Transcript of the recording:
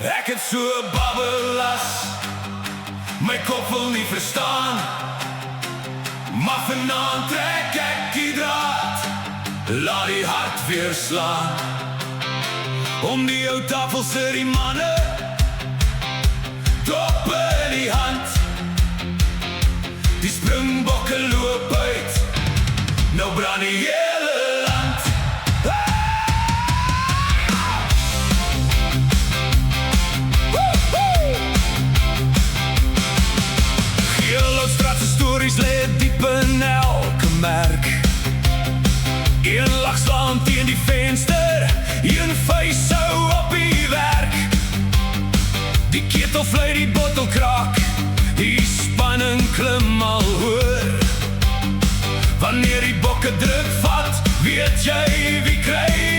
Ek het so babbelas, my kop wil nie verstaan. Maar vanaand trek ek die draad, laat die hart weer slaan. Om die ou tafel sit die manne, dop in die hand. Die springbokke loop uit, nou brand die hele land. Geelhoutstraatse stories lê diep in elke merk. Een lag slaan teen die venster, een vuis sou op die werk. Die ketel vlei, die bottel kraak, die spanning klim al hoor. Wanneer die bokke druk vat, weet jy wie kry